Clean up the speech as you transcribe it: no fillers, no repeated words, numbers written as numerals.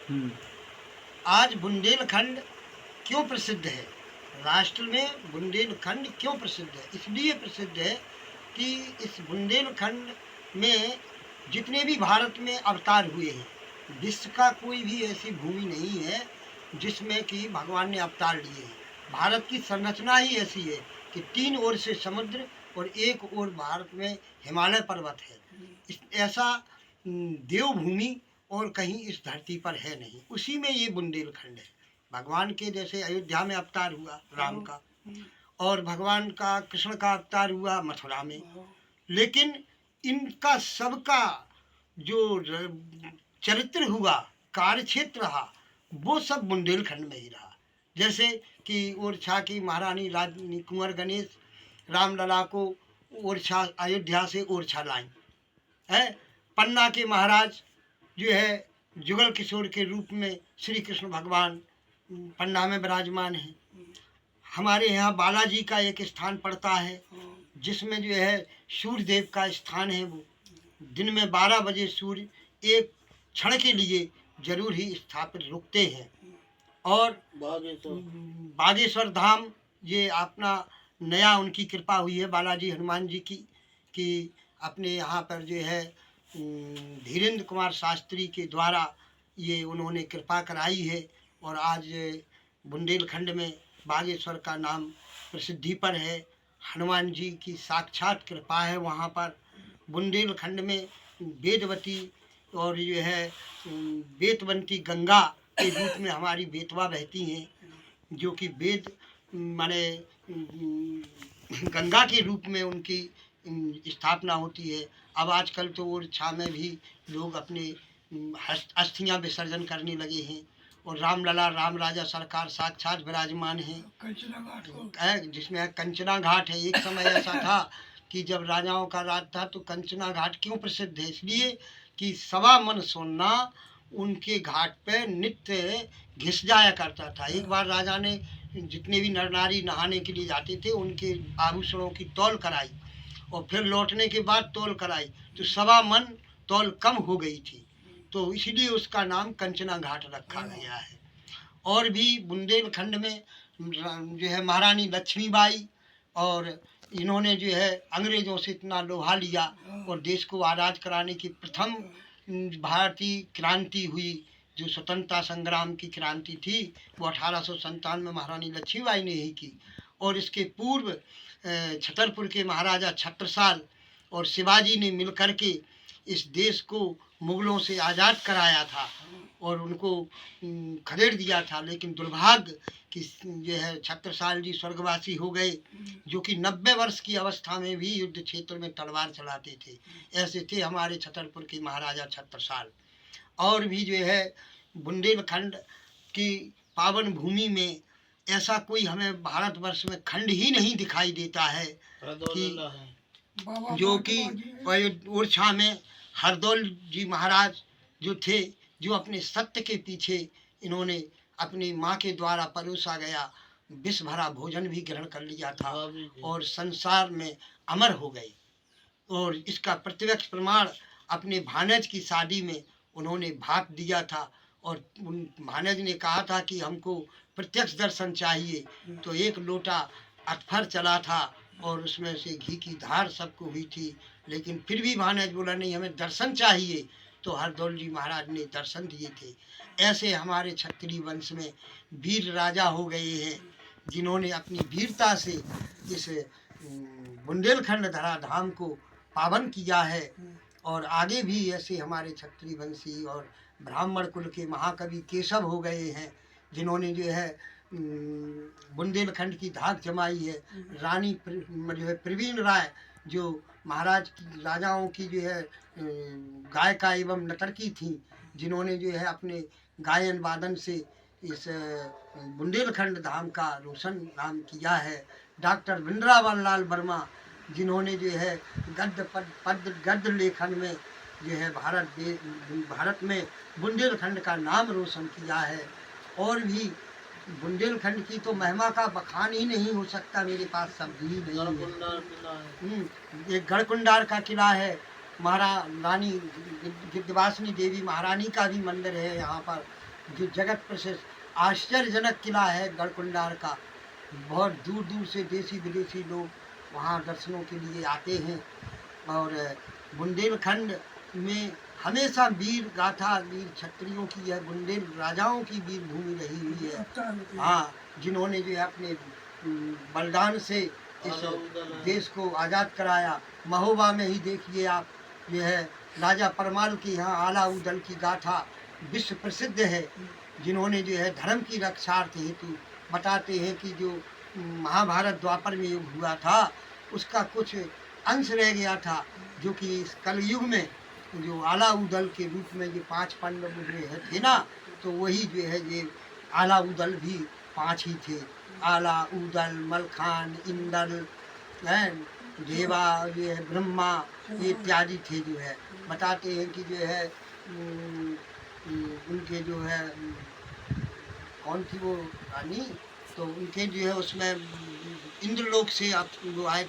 हम्म। आज बुंदेलखंड क्यों प्रसिद्ध है? राष्ट्र में बुंदेलखंड क्यों प्रसिद्ध है? इसलिए प्रसिद्ध है कि इस बुंदेलखंड में जितने भी भारत में अवतार हुए हैं, विश्व का कोई भी ऐसी भूमि नहीं है जिसमें कि भगवान ने अवतार लिए हैं। भारत की संरचना ही ऐसी है कि 3 ओर से समुद्र और एक ओर भारत में हिमालय पर्वत है। ऐसा देवभूमि और कहीं इस धरती पर है नहीं। उसी में ये बुंदेलखंड है। भगवान के जैसे अयोध्या में अवतार हुआ राम का, और भगवान का कृष्ण का अवतार हुआ मथुरा में, लेकिन इनका सबका जो चरित्र हुआ, कार्य क्षेत्र रहा, वो सब बुंदेलखंड में ही रहा। जैसे कि ओरछा की महारानी रानी कुंवर गणेश रामलला को ओरछा, अयोध्या से ओरछा लाई है। पन्ना के महाराज जो है जुगल किशोर के रूप में श्री कृष्ण भगवान पन्ना में विराजमान हैं। हमारे यहाँ बालाजी का एक स्थान पड़ता है जिसमें जो है सूर्य देव का स्थान है। वो दिन में 12 बजे सूर्य एक क्षण के लिए जरूर ही स्थापित रुकते हैं। और बागेश्वर धाम, ये अपना नया उनकी कृपा हुई है बालाजी हनुमान जी की, कि अपने यहाँ पर जो है धीरेन्द्र कुमार शास्त्री के द्वारा ये उन्होंने कृपा कराई है। और आज बुंदेलखंड में बागेश्वर का नाम प्रसिद्धि पर है। हनुमान जी की साक्षात कृपा है वहाँ पर। बुंदेलखंड में वेदवती और ये है बेतवंती गंगा के रूप में हमारी बेतवा बहती हैं, जो कि वेद माने गंगा के रूप में उनकी स्थापना होती है। अब आजकल तो ओरछा में भी लोग अपने अस्थियां विसर्जन करने लगे हैं। और रामलला राम राजा सरकार साक्षात विराजमान हैं, जिसमें कंचना घाट है। एक समय ऐसा था कि जब राजाओं का राज था तो कंचना घाट क्यों प्रसिद्ध है? इसलिए कि 1.25 मन सोना उनके घाट पे नित्य घिस जाया करता था। एक बार राजा ने जितने भी नर नारी नहाने के लिए जाते थे उनके आभूषणों की तौल कराई, और फिर लौटने के बाद तौल कराई तो 1.25 मन तौल कम हो गई थी, तो इसलिए उसका नाम कंचना घाट रखा गया है। और भी बुंदेलखंड में जो है महारानी लक्ष्मीबाई, और इन्होंने जो है अंग्रेजों से इतना लोहा लिया और देश को आज़ाद कराने की प्रथम भारतीय क्रांति हुई, जो स्वतंत्रता संग्राम की क्रांति थी, वो 1857 में महारानी लक्ष्मीबाई ने ही की। और इसके पूर्व छतरपुर के महाराजा छत्रसाल और शिवाजी ने मिलकर के इस देश को मुगलों से आज़ाद कराया था और उनको खदेड़ दिया था। लेकिन दुर्भाग्य कि जो है छत्रसाल जी स्वर्गवासी हो गए, जो कि 90 वर्ष की अवस्था में भी युद्ध क्षेत्र में तलवार चलाते थे। ऐसे थे हमारे छतरपुर के महाराजा छत्रसाल। और भी जो है बुंदेलखंड की पावन भूमि में ऐसा कोई हमें भारतवर्ष में खंड ही नहीं दिखाई देता है कि जो कि ओरछा में हरदौल जी महाराज जो थे, जो अपने सत्य के पीछे इन्होंने अपनी माँ के द्वारा परोसा गया विष भरा भोजन भी ग्रहण कर लिया था और संसार में अमर हो गए। और इसका प्रत्यक्ष प्रमाण अपने भानज की शादी में उन्होंने भाप दिया था, और उन भानज ने कहा था कि हमको प्रत्यक्ष दर्शन चाहिए, तो एक लोटा अथफर चला था और उसमें से घी की धार सबको हुई थी। लेकिन फिर भी भानज बोला नहीं, हमें दर्शन चाहिए, तो हरदौल जी महाराज ने दर्शन दिए थे। ऐसे हमारे क्षत्रिय वंश में वीर राजा हो गए हैं जिन्होंने अपनी वीरता से इस बुंदेलखंड धराधाम को पावन किया है। और आगे भी ऐसे हमारे क्षत्रिय वंशी और ब्राह्मण कुल के महाकवि केशव हो गए हैं जिन्होंने जो है बुंदेलखंड की धाक जमाई है। रानी जो है प्रवीण राय, जो महाराज की राजाओं की जो है गायिका एवं नर्तकी थी, जिन्होंने जो है अपने गायन वादन से इस बुंदेलखंड धाम का रोशन नाम किया है। डॉक्टर वृंदावन लाल वर्मा, जिन्होंने जो है गद्य लेखन में जो है भारत में बुंदेलखंड का नाम रोशन किया है। और भी बुंदेलखंड की तो महिमा का बखान ही नहीं हो सकता, मेरे पास शब्द ही नहीं है। एक गढ़कुंडार का किला है, रानी गिद्धवासिनी देवी महारानी का भी मंदिर है यहाँ पर। जो जगत प्रसिद्ध आश्चर्यजनक किला है गढ़कुंडार का। बहुत दूर दूर से देशी विदेशी लोग वहाँ दर्शनों के लिए आते हैं। और बुंदेलखंड में हमेशा वीर गाथा, वीर क्षत्रियों की, यह बुंदेल राजाओं की वीर भूमि रही हुई है। हाँ, जिन्होंने जो है अपने बलिदान से इस देश को आज़ाद कराया। महोबा में ही देखिए आप, जो है राजा परमाल की यहाँ आलाऊ दल की गाथा विश्व प्रसिद्ध है, जिन्होंने जो है धर्म की रक्षार्थ हेतु बताते हैं कि जो महाभारत द्वापर में युग हुआ था उसका कुछ अंश रह गया था, जो कि इस कलयुग में जो आलाऊ दल के रूप में ये 5 पांडव जो थे ना, तो वही जो है ये आलाऊ दल भी 5 ही थे। आला, उदल, मलखान, इंदल, देवा, ये है ब्रह्मा, ये इत्यादि थे। जो है बताते हैं कि जो है उनके जो है कौन थी वो रानी, तो उनके जो है उसमें इंद्रलोक से आप जो आए